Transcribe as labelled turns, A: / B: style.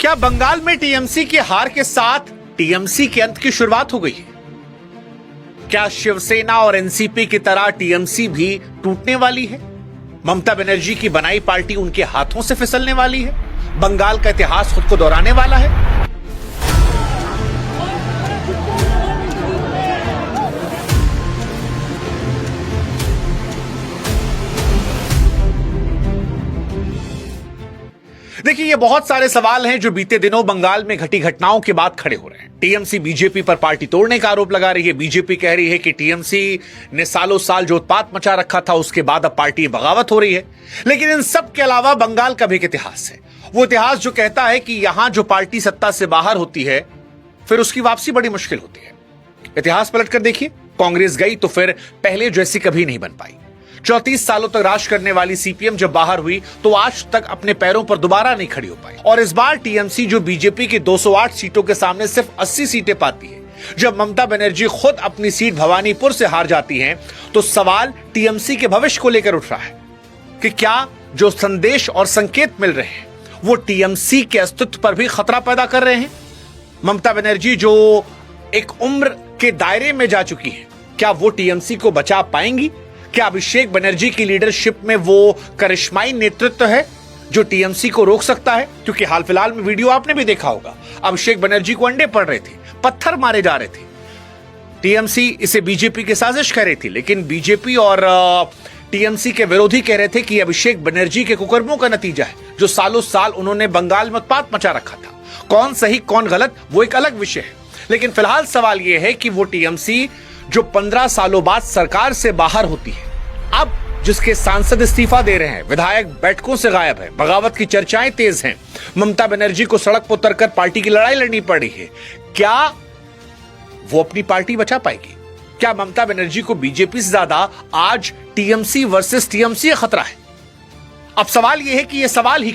A: क्या बंगाल में टीएमसी की हार के साथ टीएमसी के अंत की शुरुआत हो गई है? क्या शिवसेना और एनसीपी की तरह टीएमसी भी टूटने वाली है? ममता बनर्जी की बनाई पार्टी उनके हाथों से फिसलने वाली है? बंगाल का इतिहास खुद को दोहराने वाला है? देखिए, ये बहुत सारे सवाल हैं जो बीते दिनों बंगाल में घटी घटनाओं के बाद खड़े हो रहे हैं। टीएमसी बीजेपी पर पार्टी तोड़ने का आरोप लगा रही है। बीजेपी कह रही है कि टीएमसी ने सालों साल जो उत्पात मचा रखा था उसके बाद अब पार्टी बगावत हो रही है। लेकिन इन सब के अलावा बंगाल का भी एक इतिहास है। वो इतिहास जो कहता है कि यहां जो पार्टी सत्ता से बाहर होती है फिर उसकी वापसी बड़ी मुश्किल होती है। इतिहास पलटकर देखिए, कांग्रेस गई तो फिर पहले जैसी कभी नहीं बन पाई। 34 सालों तक राज करने वाली सीपीएम जब बाहर हुई तो आज तक अपने पैरों पर दोबारा नहीं खड़ी हो पाई। और इस बार टीएमसी जो बीजेपी की 208 सीटों के सामने सिर्फ 80 सीटें पाती है, जब ममता बनर्जी खुद अपनी सीट भवानीपुर से हार जाती हैं, तो सवाल टीएमसी के भविष्य को लेकर उठ रहा है कि क्या जो संदेश और संकेत मिल रहे हैं वो टीएमसी के अस्तित्व पर भी खतरा पैदा कर रहे हैं। ममता बनर्जी जो एक उम्र के दायरे में जा चुकी है, क्या वो टीएमसी को बचा पाएंगी? क्या अभिषेक बनर्जी की लीडरशिप में वो करिश्माई नेतृत्व है जो टीएमसी को रोक सकता है? क्योंकि हाल फिलहाल में वीडियो आपने भी देखा होगा, अभिषेक बनर्जी को अंडे पड़ रहे थे, पत्थर मारे जा रहे थे। टीएमसी इसे बीजेपी की साजिश कह रही थी, लेकिन बीजेपी और टीएमसी के विरोधी कह रहे थे कि अभिषेक बनर्जी के कुकर्मों का नतीजा है, जो सालों साल उन्होंने बंगाल में उत्पात मचा रखा था। कौन सही कौन गलत वो एक अलग विषय है, लेकिन फिलहाल सवाल यह है कि वो टीएमसी जो 15 सालों बाद सरकार से बाहर होती है, अब जिसके सांसद इस्तीफा दे रहे हैं, विधायक बैठकों से गायब है, बगावत की चर्चाएं तेज हैं, ममता बनर्जी को सड़क पर उतरकर पार्टी की लड़ाई लड़नी पड़ी है, क्या वो अपनी पार्टी बचा पाएगी? क्या ममता बनर्जी को बीजेपी से ज्यादा आज टीएमसी वर्सेस टीएमसी खतरा है? अब सवाल यह है कि यह सवाल ही